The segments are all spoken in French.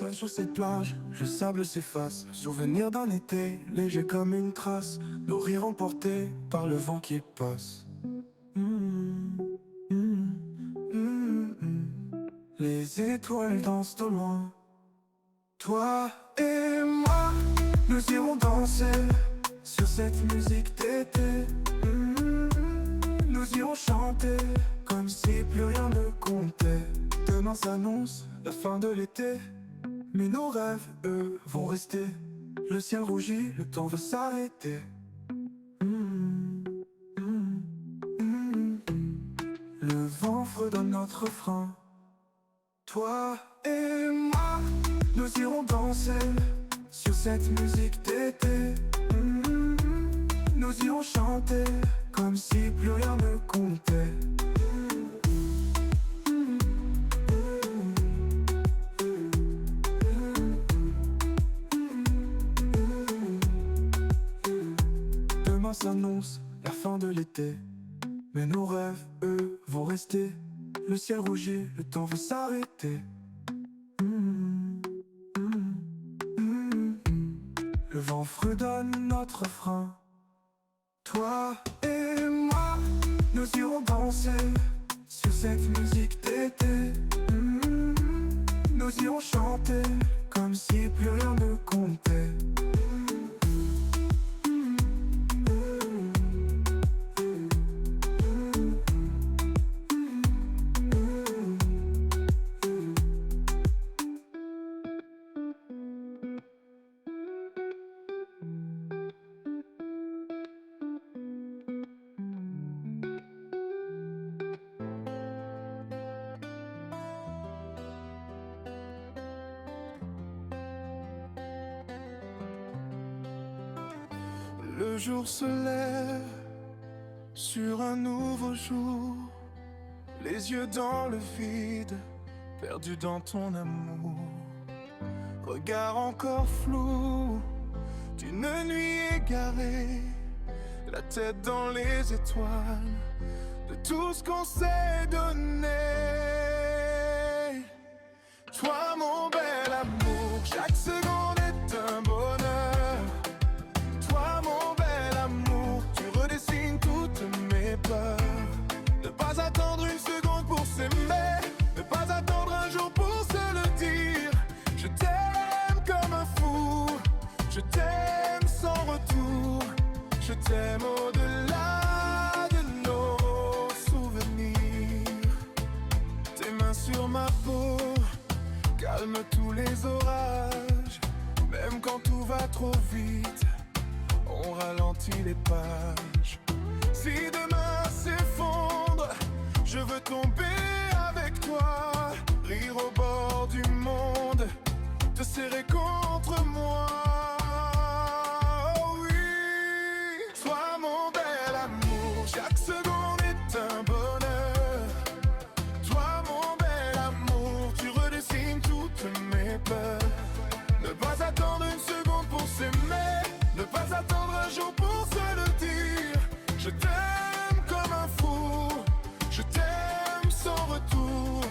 seul sur cette plage, le sable s'efface. Souvenir d'un été, léger comme une trace. Nos rires emportés par le vent qui passe. Les étoiles dansent au loin. Toi et moi, nous irons danser sur cette musique d'été. Nous irons chanter comme si plus rien ne comptait. Demain s'annonce la fin de l'été, mais nos rêves, eux, vont rester. Le ciel rougit, le temps va s'arrêter. Le vent fredonne notre frein. Toi et moi, nous irons danser sur cette musique d'été. Nous irons chanter comme si plus rien ne comptait. Demain s'annonce la fin de l'été, mais nos rêves, eux, vont rester. Le ciel rougit, le temps va s'arrêter. Le vent fredonne notre frein. Toi et moi, nous irons danser sur cette musique d'été. Nous irons chanter comme si plus rien ne comptait. Le jour se lève sur un nouveau jour, les yeux dans le vide, perdu dans ton amour. Regard encore flou d'une nuit égarée, la tête dans les étoiles de tout ce qu'on s'est donné. Toi mon bel amour, chaque seconde est un bonheur. Toi mon bel amour, tu redessines toutes mes peurs. Ne pas attendre une seconde pour s'aimer, ne pas attendre un jour pour se le dire. Je t'aime comme un fou, je t'aime sans retour. Je t'aime au-delà de nos souvenirs. Tes mains sur ma peau calment tous les orages. Même quand tout va trop vite, on ralentit les pages. Si demain s'effondre, je veux tomber avec toi, rire au bord du monde, te serrer contre moi. Oh oui, toi mon bel amour, chaque seconde est un bonheur. Toi mon bel amour, tu redessines toutes mes peurs. Ne pas attendre une seconde pour s'aimer, ne pas attendre un jour pour se le dire. Je t'aime comme un fou, je t'aime sans retour.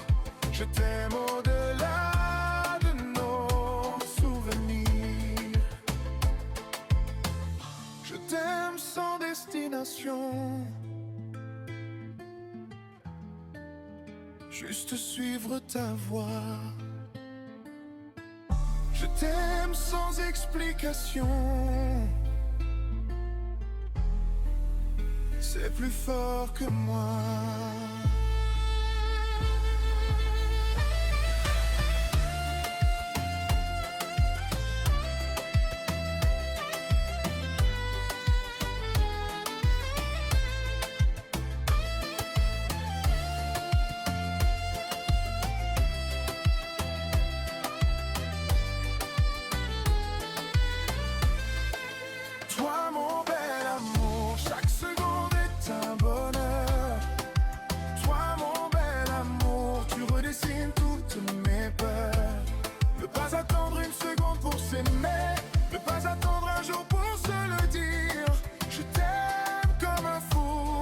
Je t'aime au-delà de nos souvenirs. Je t'aime sans destination, juste suivre ta voie. Je t'aime sans explication, c'est plus fort que moi. Toi mon bel amour, chaque seconde est un bonheur. Toi mon bel amour, tu redessines toutes mes peurs. Ne pas attendre une seconde pour s'aimer, ne pas attendre un jour pour se le dire. Je t'aime comme un fou,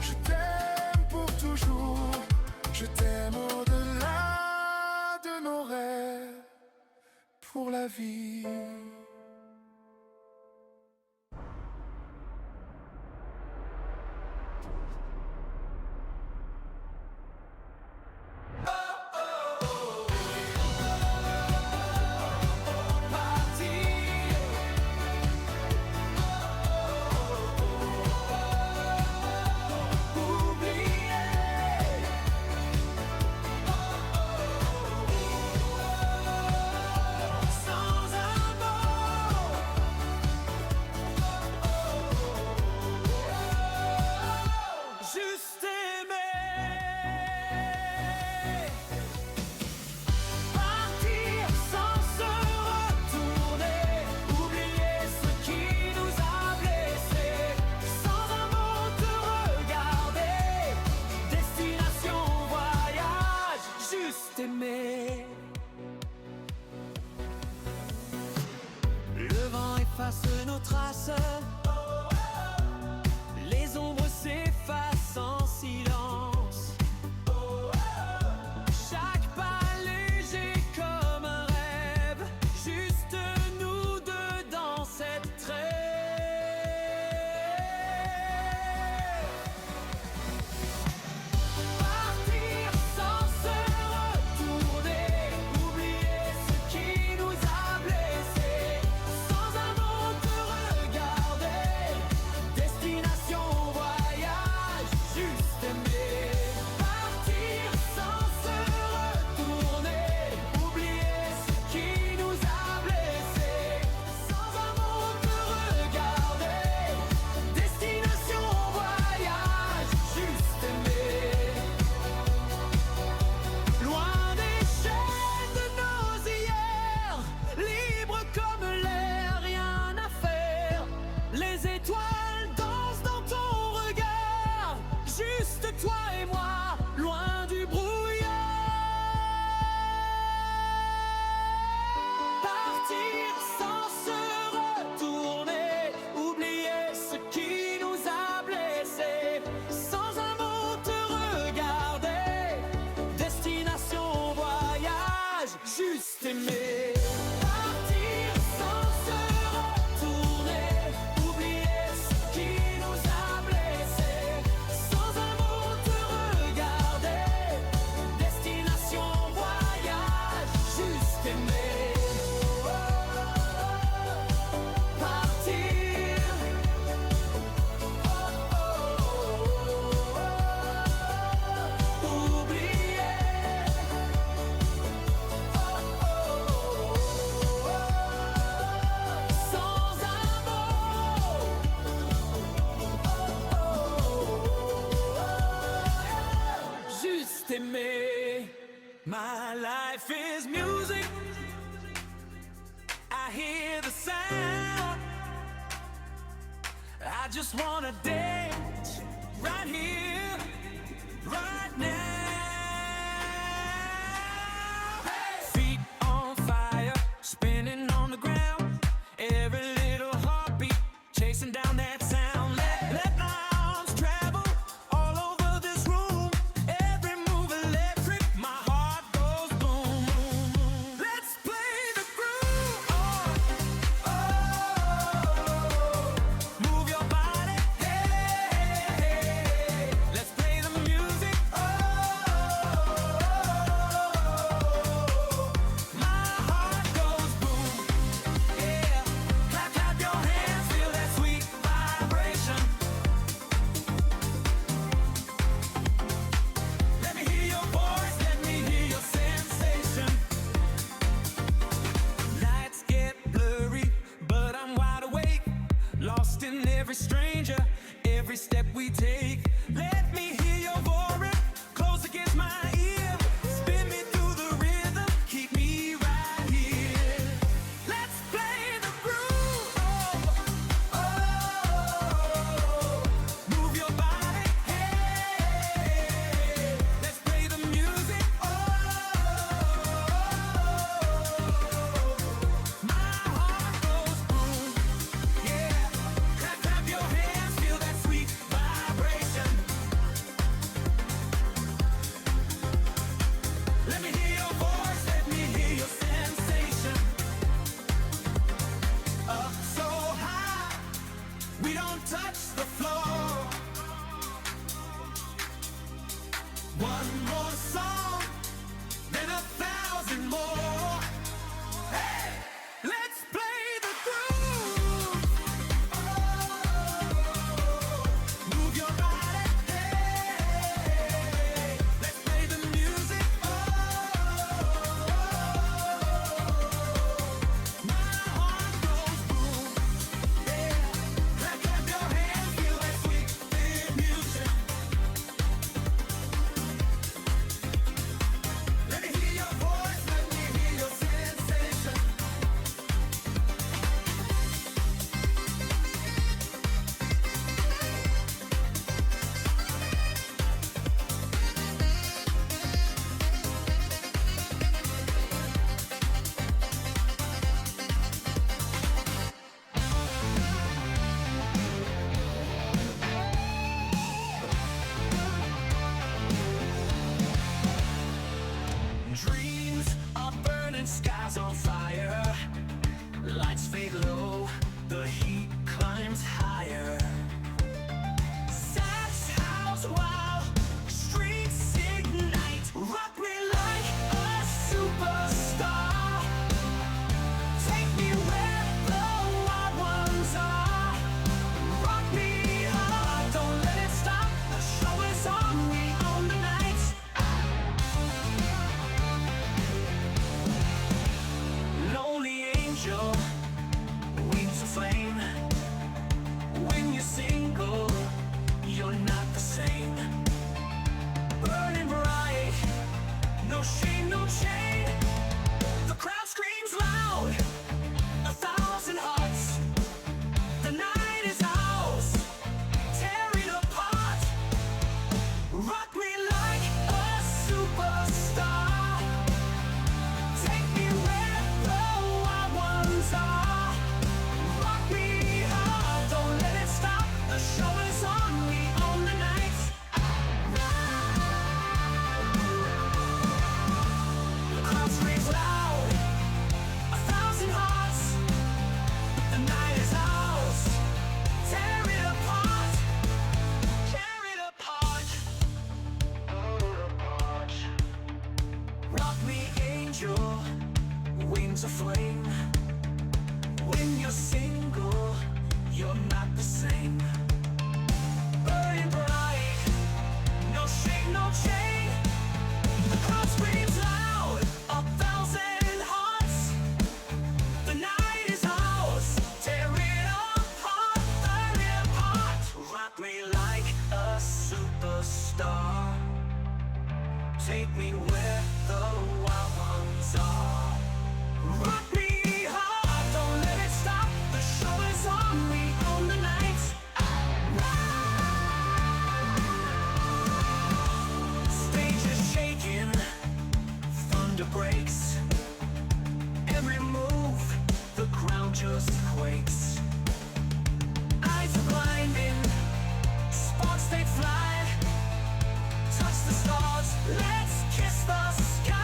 je t'aime pour toujours. Je t'aime au-delà de nos rêves, la vie. Le vent efface nos traces, les ombres s'effacent en silence. Chaque pas léger comme un rêve, juste nous deux dans cette trêve. Partir sans se retourner, oublier ce qui nous a blessés, sans un mot te regarder. Destination voyage, juste aimer. Partir sans se retourner, oublier ce qui nous a blessés, sans un mot te regarder. Destination voyage, juste aimer. Loin des chaînes de nos hier, libre comme l'air, rien à faire. Les étoiles dansent dans ton regard, juste toi et moi, loin du brouillard. Partir sans se retourner, oublier ce qui nous a blessés, sans un mot te regarder. Destination voyage, juste aimer. Partir sans se retourner, oublier ce qui nous a blessés, sans un mot te regarder. Destination voyage, juste aimer. Partir. Oublier. Sans un mot. Juste aimer. My life is music. I hear the sound. I just wanna dance right here, right now. Feet on fire, spinning on the ground. Every little heartbeat, chasing down that sound. Let my arms travel all over this room. Every move electric, my heart goes boom. Let's play the groove. Move your body, hey, hey, hey. Let's play the music. Oh. One more song, then 1,000 more. Hey, let's play the groove. Move your body. Hey, let's play the music. My heart goes boom. Yeah, clap your hands, feel that sweet music. Let me hear your voice, let me hear your sensation. Dreams are burning, skies on fire. Lights fade low, the heat climbs higher. Sax house while streets ignite. Rock me like a superstar. Take me where the wild ones are. Rock me hard, don't let it stop. The show is on, we own the night. Lonely angel, wings of flame. When you're single, you're not the same. Burning bright, no shame, no chain. The crowd screams loud, 1,000 hearts. The night is ours, tear it apart. Rock me like a superstar. Take me where the wild ones are. Rock me hard, don't let it stop. The show is on, we own the night. The crowd screams loud, 1,000 hearts. The night is ours. Tear it apart, tear it apart. Rock me, angel, wings of flame. When you're single, you're not the same. Burning bright, no shame, no chain. The crowd screams loud, 1,000 hearts. The night is ours, tear it apart, tear it apart. Rock me like a superstar. Take me where the wild ones are. Rock me hard, don't let it stop. The show is on, we own the night. Stage is shaking, thunder breaks. Every move, the ground just quakes. Eyes are blinding, sparks they fly. Touch the stars, let's kiss the sky.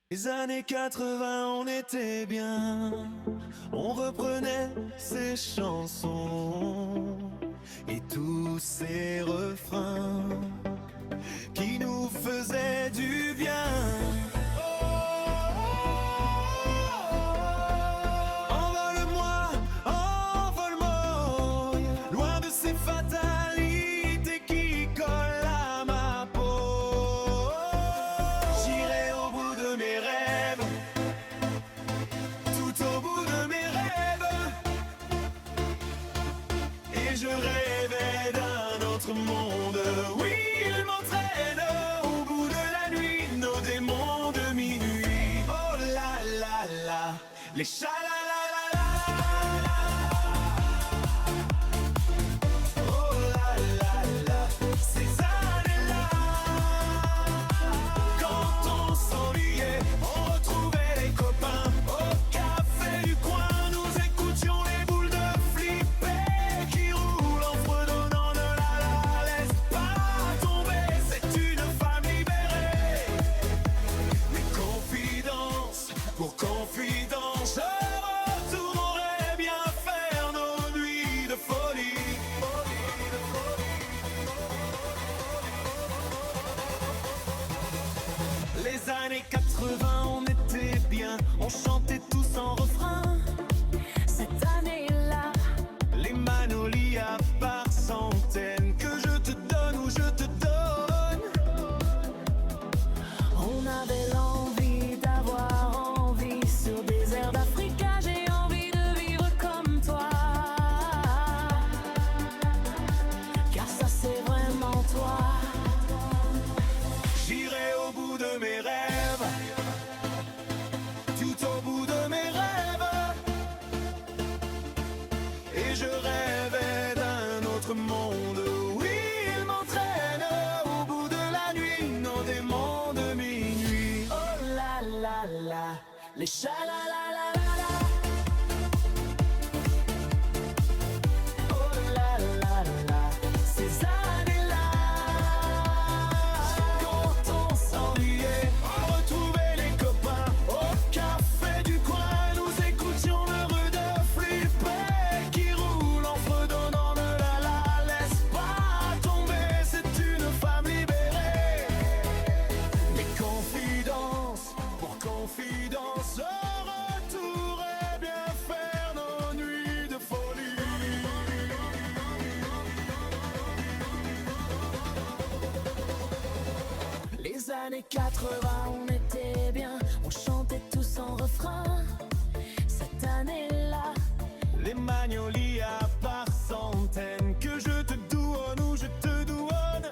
Les années 80, on était bien. On reprenait ces chansons et tous ces refrains qui nous faisaient du bien. Envole-moi, envole-moi, loin de ces fatalités qui collent à ma peau. J'irai au bout de mes rêves, tout au bout de mes rêves, et je rêvais d'un autre monde. Oui, il m'entraîne au bout de la nuit, nos démons de minuit. Oh la la la, les cha-la-la-la-la. Oh la la la, ces années-là, quand on s'ennuyait, on retrouvait les copains au café du coin. Nous écoutions les boules de flipper qui roulent en fredonnant de la laisse pas tomber. C'est une femme libérée. Mais confidence pour confidence. les cha-la-la-la-la-la. Oh la la la, ces années-là. Quand on s'ennuyait, on retrouvait les copains au café du coin. Nous écoutions le rue de flipper qui roule en fredonnant de la. Laisse pas tomber, c'est une femme libérée. Les confidences, pour confidence, retour et bien faire nos nuits de folie. Les années 80, on était bien, on chantait tous en refrain. Cette année-là, les magnolias par centaines, que je te douane ou je te douane.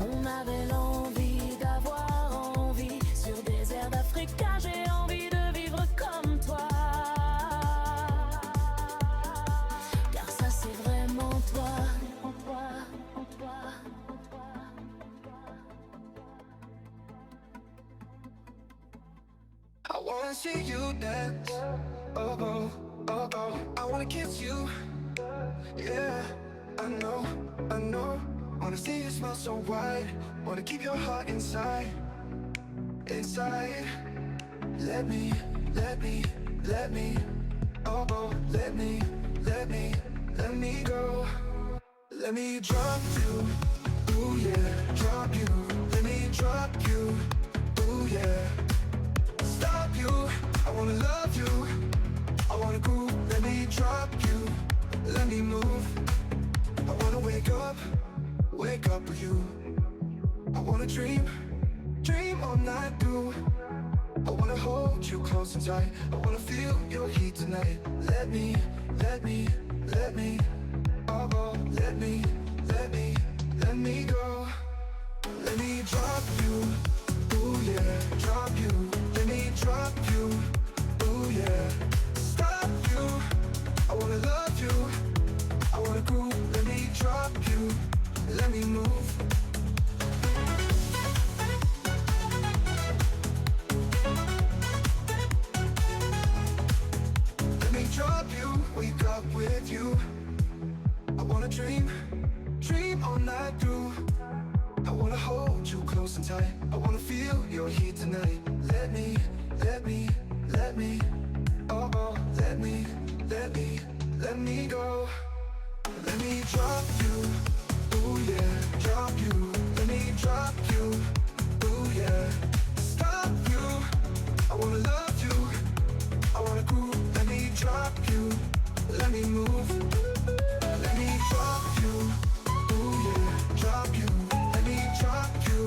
On avait l'envie d'avoir envie sur des airs d'Africa. J'ai envie de vivre comme toi, car ça c'est vraiment toi. I wanna see you dance. Oh oh, oh oh. I wanna kiss you. Yeah, I know. Wanna see you smile so wide. Wanna keep your heart inside. Let me. Oh oh, let me go. Let me drop you. Ooh yeah, drop you. Let me drop you. Ooh yeah. Stop you, I wanna love you. I wanna groove, let me drop you. Let me move. I wanna wake up with you. I wanna dream all night through. I wanna hold you close and tight. I wanna feel your heat tonight. Let me. Oh, oh, let me go. Let me drop you. Ooh yeah, drop you. Let me drop you. Ooh yeah. Stop you. I wanna love you. I wanna groove. Let me drop you. Let me move. Let me drop you. Wake up with you. I wanna dream all night through. I wanna hold you close and tight. I wanna feel your heat tonight. Let me. Oh oh, let me go. Let me drop you. Ooh yeah, drop you. Let me drop you. Ooh yeah. Stop you. I wanna love you. I wanna groove. Let me drop you. Let me move. Let me drop you. Ooh yeah, drop you. Let me drop you.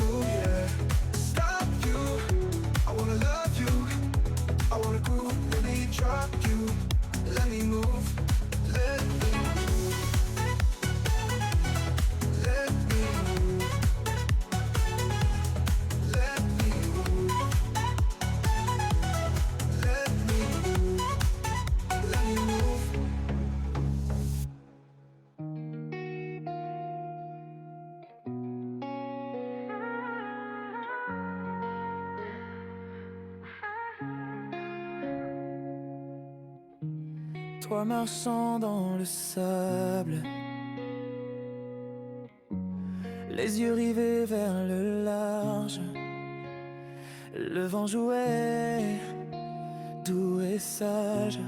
Ooh yeah. Stop you. I wanna love you. I wanna groove. Let me drop you. Let me move. Let me move. Let me move. Let me move. Let me move. Let me move. Toi marchant dans le sable, les yeux rivés vers le large, le vent jouait, doux et sage.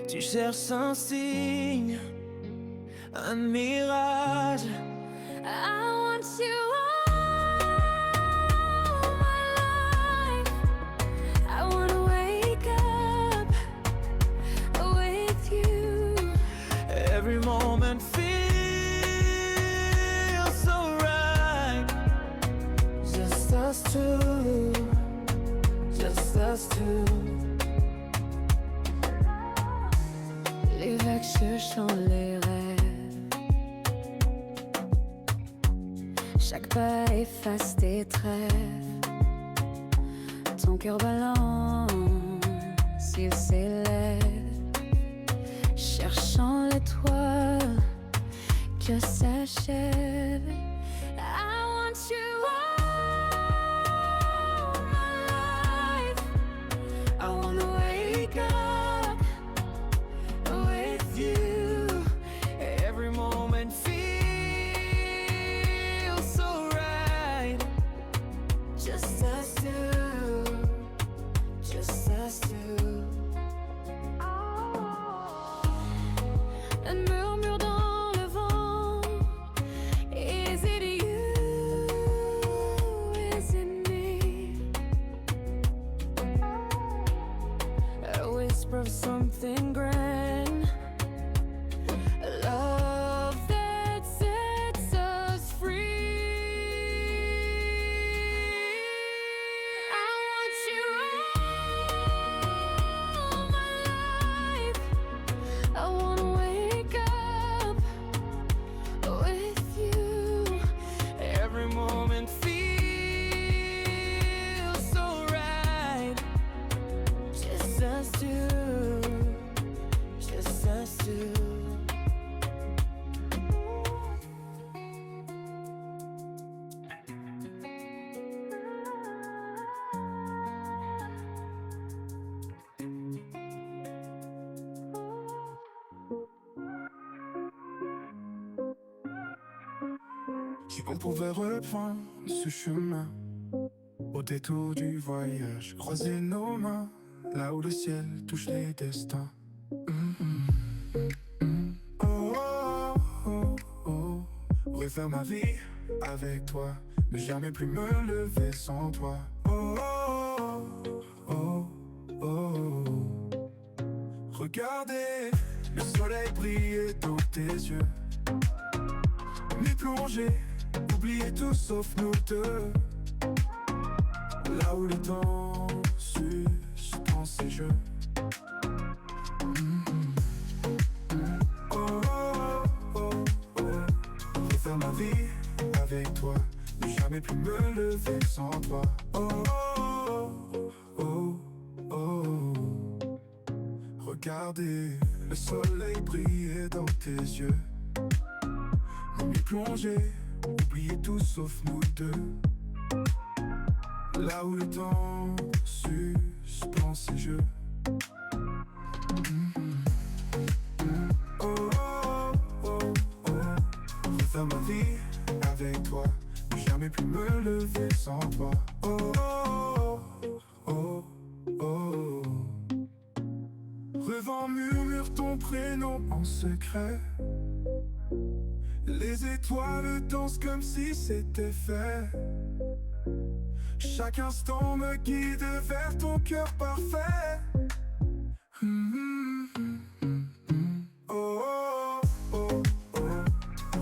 Tu cherches un signe, un mirage. I want you all my life. I wanna wake up with you. Every moment feels so right. Just us two, just us two. Les vagues cherchant les rêves. Chaque pas efface tes trêves. Ton cœur balance, il s'élève, cherchant l'étoile que s'achève. I want you all my qui on pouvait reprendre ce chemin. Au détour du voyage, croiser nos mains, là où le ciel touche les destins. Oh, oh, oh, oh. Refaire ma vie avec toi, ne jamais plus me lever sans toi. Oh, oh, oh, oh, oh. Regardez le soleil briller dans tes yeux, m'y plonger, oublier tout sauf nous deux. Là où le temps suspend ses jeux. Oh, oh, oh, oh. Refaire ma vie avec toi, ne jamais plus me lever sans toi. Oh, oh, oh, oh, oh. Regardez le soleil briller dans tes yeux, m'y plonger, oublier tout sauf nous deux. Là où le temps suspend ses jeux. Oh, oh, oh, oh. Refaire ma vie avec toi, ne jamais plus me lever sans toi. Oh, oh, oh, oh, oh. Revent murmure ton prénom en secret. Les étoiles dansent comme si c'était fait. Chaque instant me guide vers ton cœur parfait. Oh, oh, oh, oh.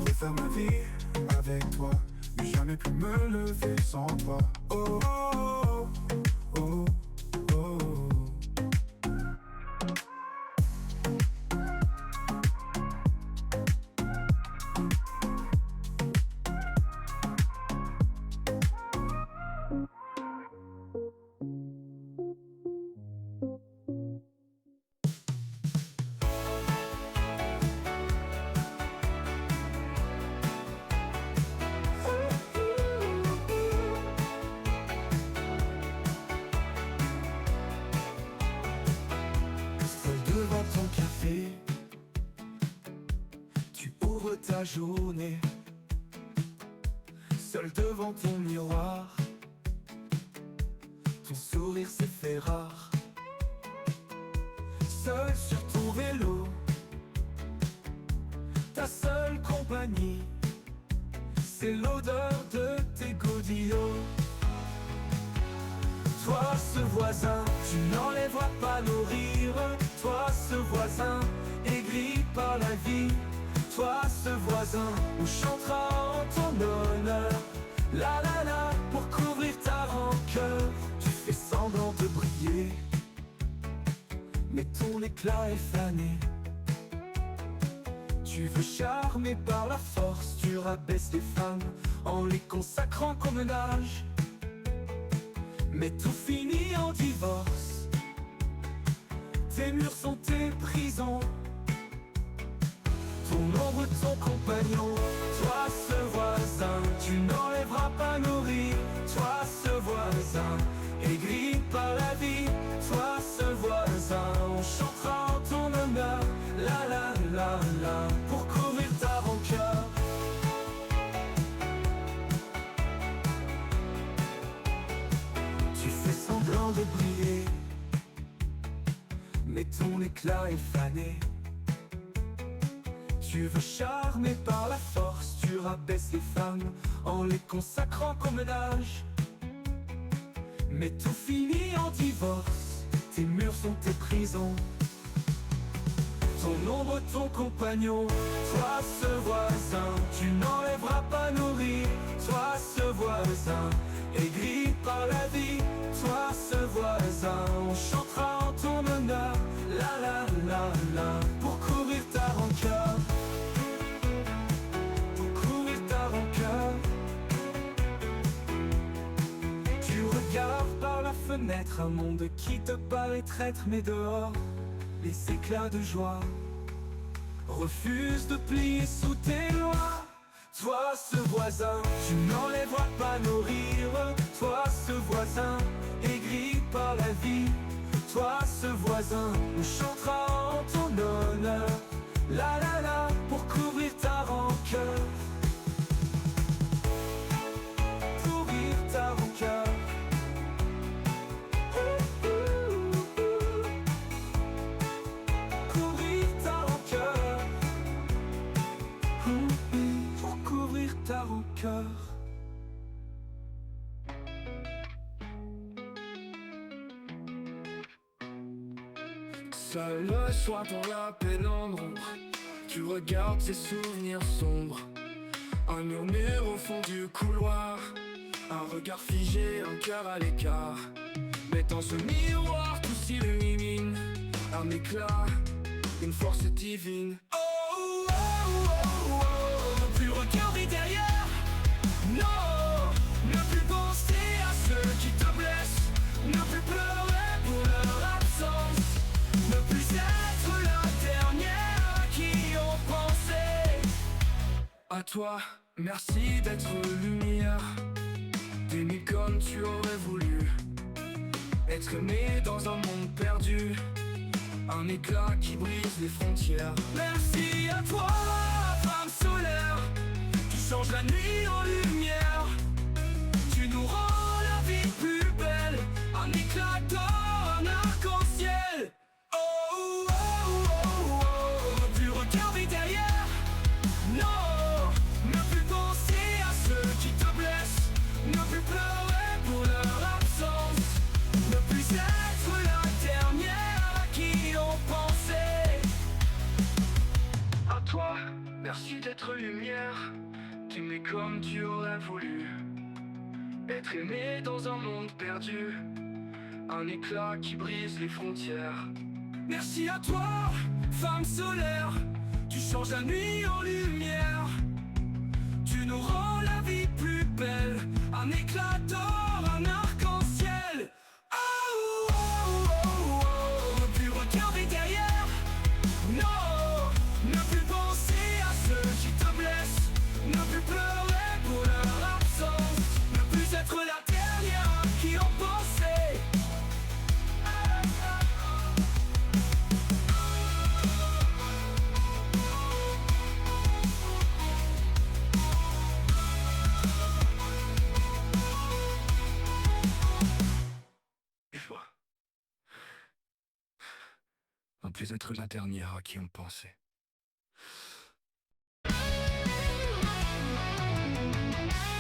Refaire ma vie avec toi, ne jamais plus me lever sans toi. Oh, oh, oh, oh, oh. Devant ton café, tu ouvres ta journée. Seul devant ton miroir, ton sourire s'est fait rare. Seul sur ton vélo, ta seule compagnie, c'est l'odeur de tes godillots. Toi ce voisin, tu n'enlèveras pas nos rires. Toi ce voisin, aigri par la vie. Toi ce voisin, on chantera en ton honneur. La la la, pour couvrir ta rancœur. Tu fais semblant de briller, mais ton éclat est fané. Tu veux charmer par la force, tu rabaisses les femmes en les consacrant comme un âge. Mais tout finit en divorce. Tes murs sont tes prisons, ton ombre, ton compagnon. Toi ce voisin, tu n'enlèveras pas nos rires. Toi ce voisin, aigri par la vie. Toi ce voisin, on chantera en ton honneur. La la la la, pour couvrir ta rancœur. Tu fais semblant de briller, mais ton éclat est fané. Tu veux charmer par la force, tu rabaisses les femmes en les consacrant comme un âge. Mais tout finit en divorce, tes murs sont tes prisons, ton ombre, ton compagnon. Toi ce voisin, tu n'enlèveras pas nos rires. Toi ce voisin, aigri par la vie. Toi ce voisin, on chantera en ton honneur. La la la la, pour couvrir ta rancœur. Pour couvrir ta rancœur. Tu regardes par la fenêtre un monde qui te paraît traître, mais dehors les éclats de joie refusent de plier sous tes lois. Toi ce voisin, tu n'enlèveras pas nos rires. Toi ce voisin, aigri par la vie. Toi ce voisin, on chantera en ton honneur. La la la, pour couvrir ta rancœur. Seul le soir dans la pénombre, tu regardes tes souvenirs sombres. Un murmure au fond du couloir, un regard figé, un cœur à l'écart. Mais dans ce miroir tout s'illumine, un éclat, une force divine. Oh, oh, oh, oh, oh. Ne plus regarder derrière, non. Ne plus penser à ceux qui te blessent, ne plus pleurer pour leur absence, ne plus être la dernière à qui on pensait. À toi, merci d'être lumière, d'aimer comme tu aurais voulu, être aimé dans un monde perdu, un éclat qui brise les frontières. Merci à toi, femme solaire, tu changes la nuit en lumière, tu nous rends la vie plus belle, un éclat d'or, un arc-en-ciel. Oh, oh, oh, oh, oh. Ne plus regarder derrière, non. Ne plus penser à ceux qui te blessent, ne plus pleurer pour leur absence, ne plus être la dernière à qui on pensait. À toi, merci d'être lumière, d'aimer comme tu aurais voulu, être aimé dans un monde perdu, un éclat qui brise les frontières. Merci à toi, femme solaire, tu changes la nuit en lumière, tu nous rends la vie plus belle, un éclat d'or, un arc-en-ciel. Oh, oh, oh, oh. Ne plus regarder derrière, non. Ne plus penser à ceux qui te blessent, ne plus pleurer pour leur absence, ne plus être la dernière à qui on pensait. Et toi, ne plus être la dernière à qui on pensait.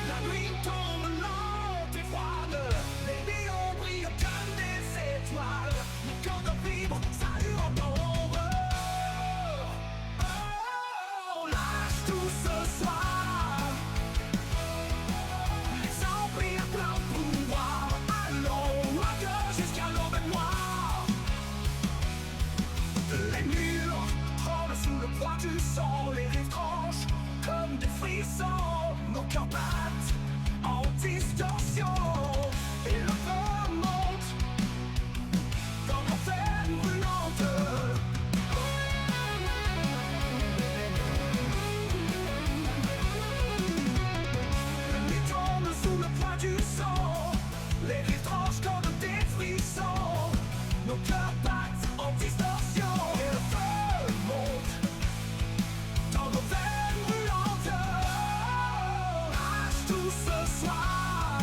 La nuit tombe lente et froide, les néons brillent comme des étoiles, mon cœur de vibre, ça hurle dans l'ombre. Oh, on lâche tout ce soir, les empires pleins de pouvoir, allons à gauche jusqu'à l'aube noire. Les murs tremblent sous le poids du sang, les rives tranchent comme des frissons, nos cœurs battent en distorsion, et le feu monte dans nos veines brûlantes. La nuit tombe sous le poids du sang, les rives tranchent comme des frissons, nos cœurs battent en distorsion, et le feu monte dans nos veines brûlantes. Lâche tout ce soir,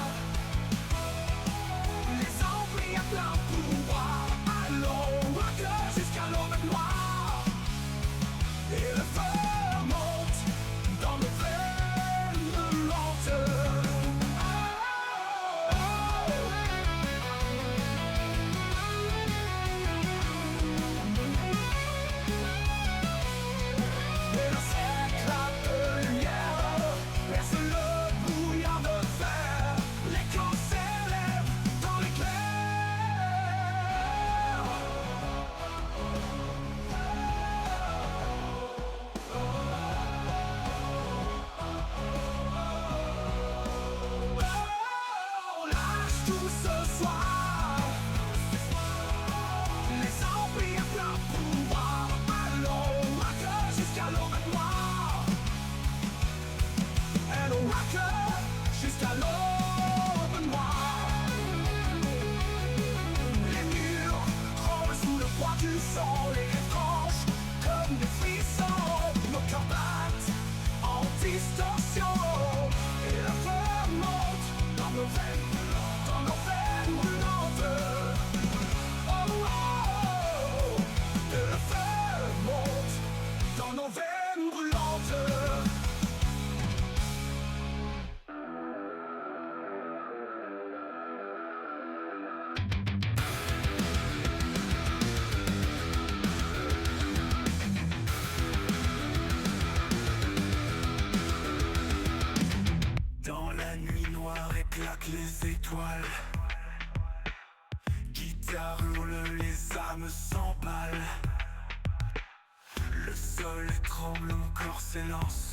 sol tremble, mon corps s'élance.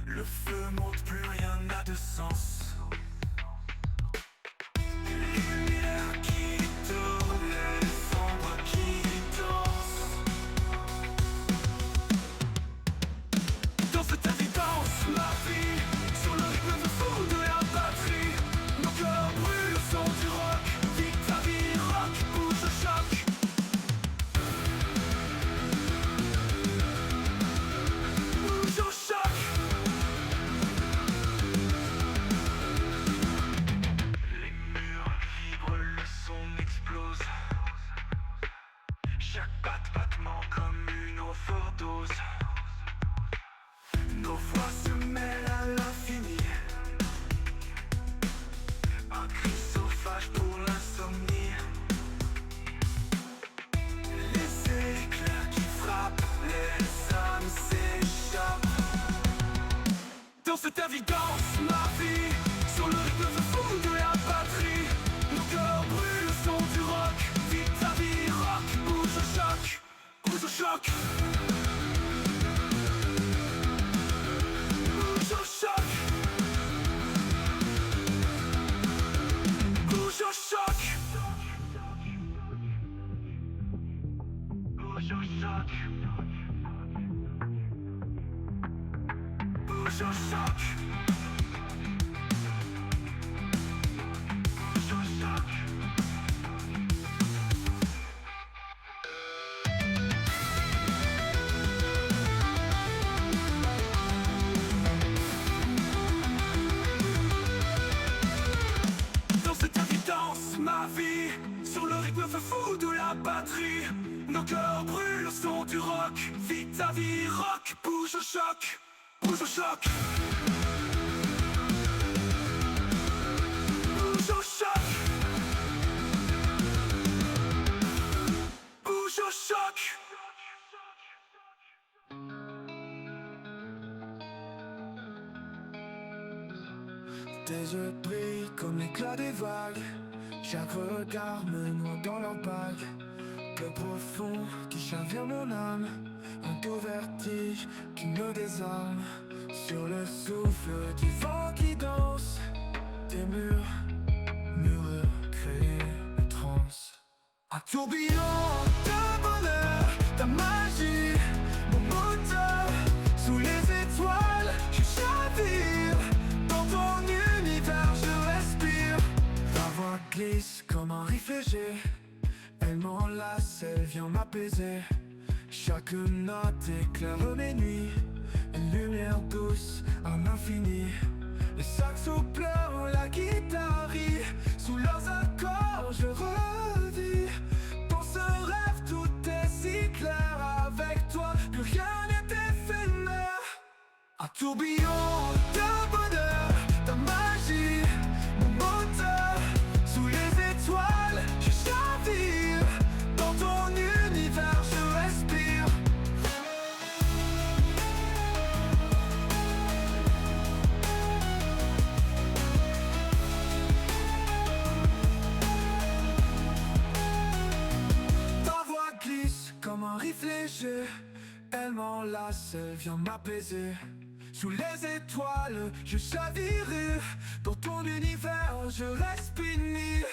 Le feu monte, plus rien n'a de sens. Lumière qui tourne, les ombres qui dansent. Dans cette évidence, ma vie, sur le rythme de fou de la batterie. Nos cœurs brûlent au son du rock. Vite ta vie, rock, bouge au choc. Bouge au choc. Les murs vibrent, le son explose. Chaque battement comme une overdose. Nos voix se mêlent à l'infini. Un cri sauvage pour l'insomnie. Les éclairs qui frappent, les âmes s'échappent. Dans cette évidence, ma vie, sur le rythme de fou de la batterie. Nos cœurs brûlent le son du rock. Vite ta vie, rock, bouge au choc. Bouge au choc. Bouge au choc. Bouge au choc. Bouge au choc. Bouge au choc. Bouge au choc. Dans cette évidence, ma vie, sur le rythme fou de la batterie. Nos cœurs brûlent au son du rock. Vite ta vie, rock, bouge au choc. Bouge au choc. Bouge au choc. Bouge au choc. Tes yeux brillent comme l'éclat des vagues. Chaque regard me noie dans leur bague. Le profond qui chavire mon âme. Un doux vertige qui me désarme. Sur le souffle du vent qui danse. Des murmures créent une transe. Un tourbillon de bonheur, ta magie, mon moteur. Sous les étoiles, je chavire. Dans ton univers, je respire. Ta voix glisse comme un riff léger. Elle m'enlace, elle vient m'apaiser. Chaque note éclaire mes nuits. Une lumière douce, un infini. Les saxos pleurent, la guitare rit. Sous leurs accords, je revis. Dans ce rêve, tout est si clair. Avec toi, plus rien n'est éphémère. Un tourbillon de bonheur, ta magie, mon moteur. Sous les étoiles, je chavire. Dans ton univers, je respire. Ta voix glisse comme un riff léger. Elle m'enlace, elle vient m'apaiser. Sous les étoiles, je chavire. Dans ton univers, je respire.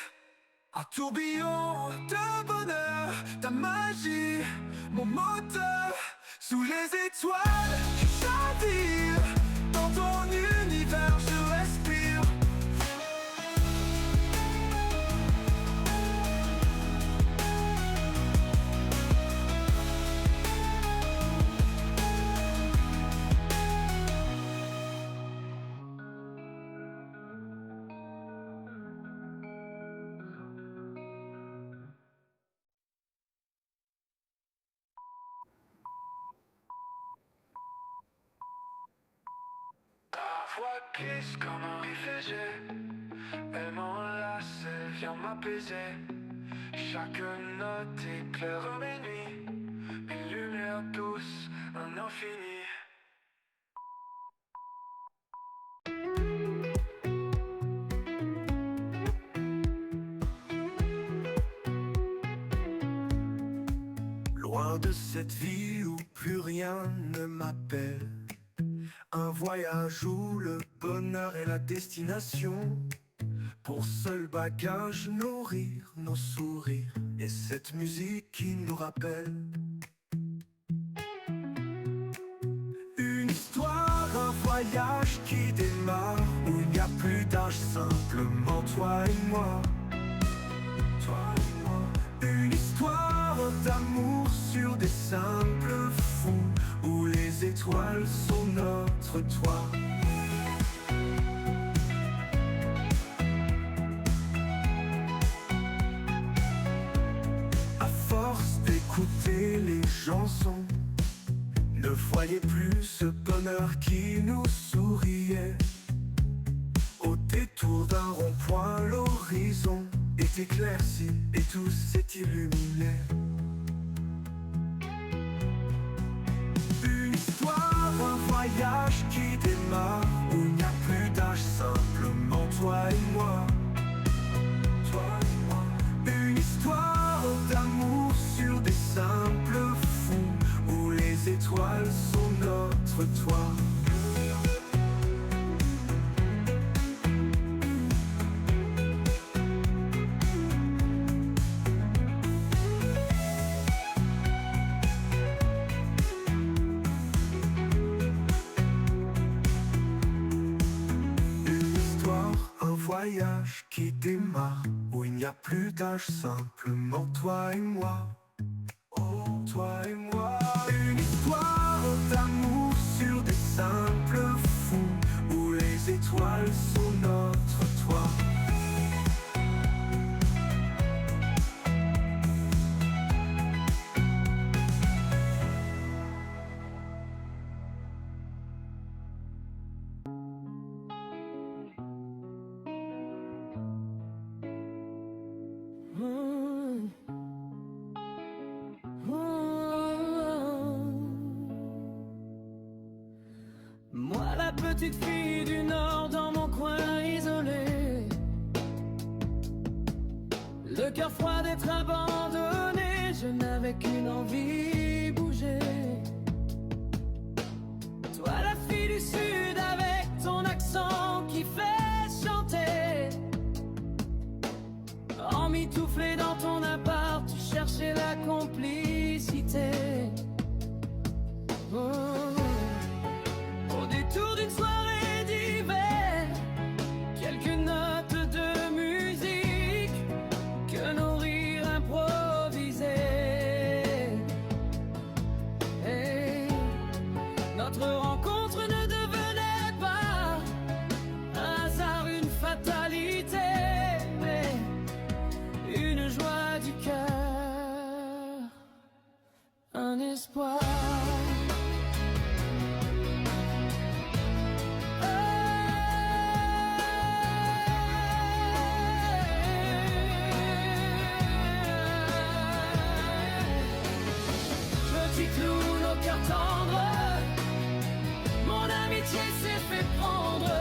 Un tourbillon de bonheur, ta magie, mon moteur. Sous les étoiles, je chavire. Dans ton univers, je respire. Ta voix glisse comme un riff léger. Elle m'enlace, elle vient m'apaiser. Chaque note éclaire mes nuits. Une lumière douce, un infini. Loin de cette vie où plus rien ne m'appelle. Un voyage où le bonheur est la destination. Pour seul bagage nourrir nos sourires. Et cette musique qui nous rappelle une histoire, un voyage qui démarre, où il n'y a plus d'âge, simplement toi et moi. Toi et moi. Une histoire d'amour sur des simples fonds, où les étoiles sont notre toit. À force d'écouter les chansons, ne voyez plus ce bonheur qui nous souriait. Au détour d'un rond-point, l'horizon est éclairci et tout s'est illuminé. Une histoire, un voyage qui démarre, où il n'y a plus d'âge, simplement toi et moi. Toi et moi. Une histoire d'amour sur des simples fonds, où les étoiles sont notre toit. Une histoire, un voyage qui démarre, où il n'y a plus d'âge, simplement toi et moi. Oh, toi et moi. Une histoire d'amour sur des simples fonds, où les étoiles sont notre toit. Moi la petite fille du Nord dans mon coin isolé, le cœur froid d'être abandonné, je n'avais qu'une envie, bouger. Toi la fille du Sud avec ton accent qui fait chanter, emmitouflé dans ton appart, tu cherchais la complicité. Oh. Au détour d'une soirée d'hiver, quelques notes de musique que nos rires improvisés. Et notre rencontre ne devenait pas un hasard, une fatalité, mais une joie du cœur, un espoir. Mon amitié s'est fait prendre.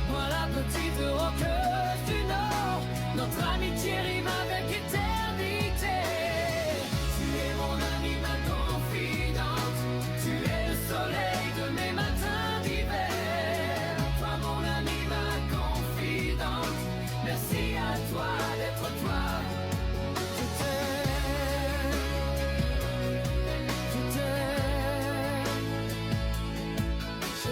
Moi la petite roqueuse du Nord, notre amitié rime avec éternité. Tu es mon amie, ma confidente, tu es le soleil de mes matins d'hiver. Toi mon amie, ma confidente, merci à toi d'être toi. Je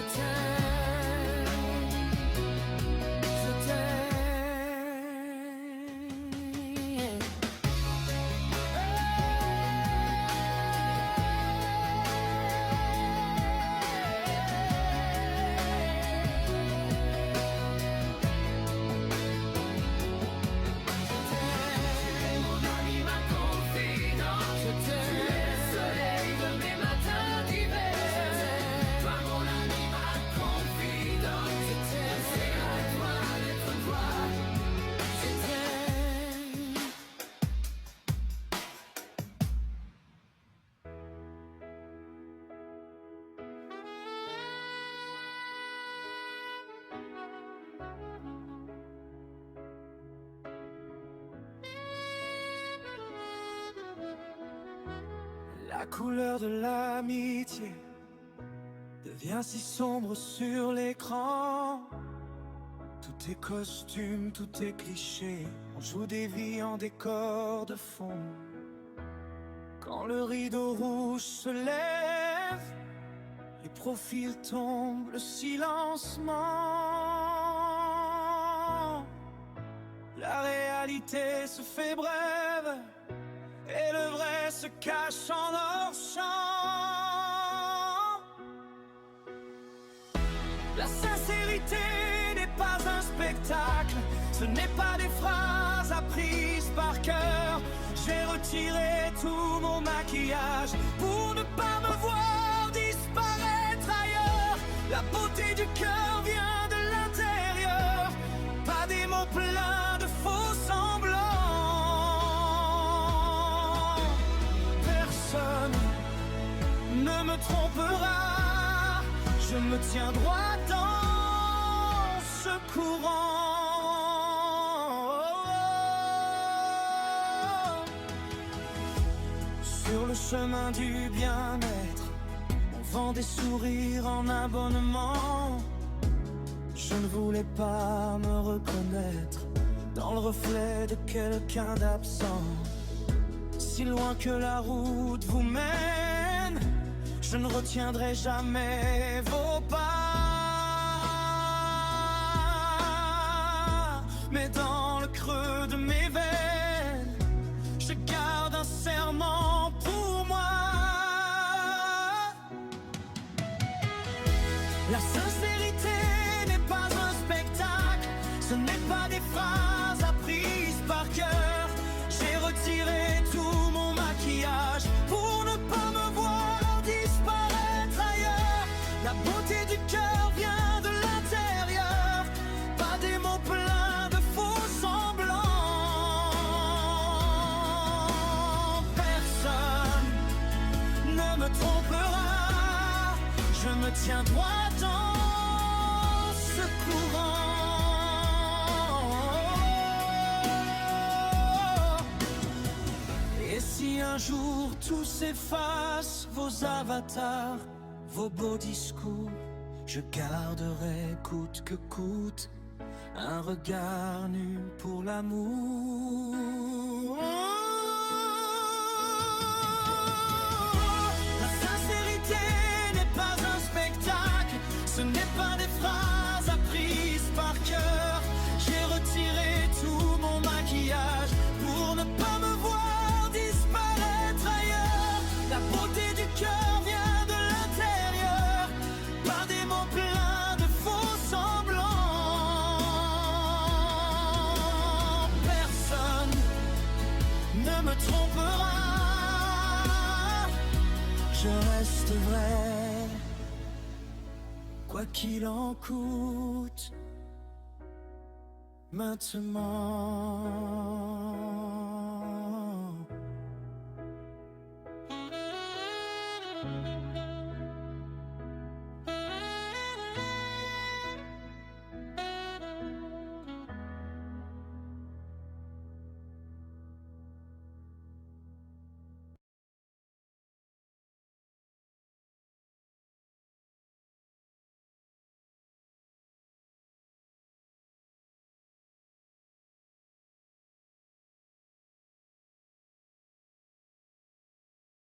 La couleur de l'amitié devient si sombre sur l'écran. Tout est costume, tout est cliché. On joue des vies en décor de fond. Quand le rideau rouge se lève, les profils tombent, le silence ment. La réalité se fait brève et le vrai se cache en hors-champ. La sincérité n'est pas un spectacle, ce n'est pas des phrases apprises par cœur. J'ai retiré tout mon maquillage pour ne pas me voir disparaître ailleurs. La beauté du cœur vient de l'intérieur, pas des mots pleins de faux semblants. Personne ne me trompera, je me tiens droit dans ce courant. Sur le chemin du bien-être, on vend des sourires en abonnement. Je ne voulais pas me reconnaître dans le reflet de quelqu'un d'absent. Si loin que la route vous mène, je ne retiendrai jamais vos pas. Mais dans le creux de mes veines, je garde un serment pour moi. La sincérité n'est pas un spectacle, ce n'est pas des phrases apprises par cœur. J'ai retiré tout mon maquillage pour ne pas me voir disparaître ailleurs. La beauté du cœur vient de l'intérieur, pas des mots pleins de faux semblants. Personne ne me trompera, je me tiens droit dans ce courant. Et si un jour tout s'efface, vos avatars, vos beaux discours, je garderai coûte que coûte un regard nu pour l'amour. La sincérité n'est pas un spectacle, ce n'est pas des phrases apprises par cœur. J'ai retiré tout mon maquillage pour ne pas me voir disparaître ailleurs. La beauté du cœur vient de l'intérieur, pas des mots pleins de faux semblants. Personne ne me trompera, je reste vrai, quoi qu'il en coûte maintenant.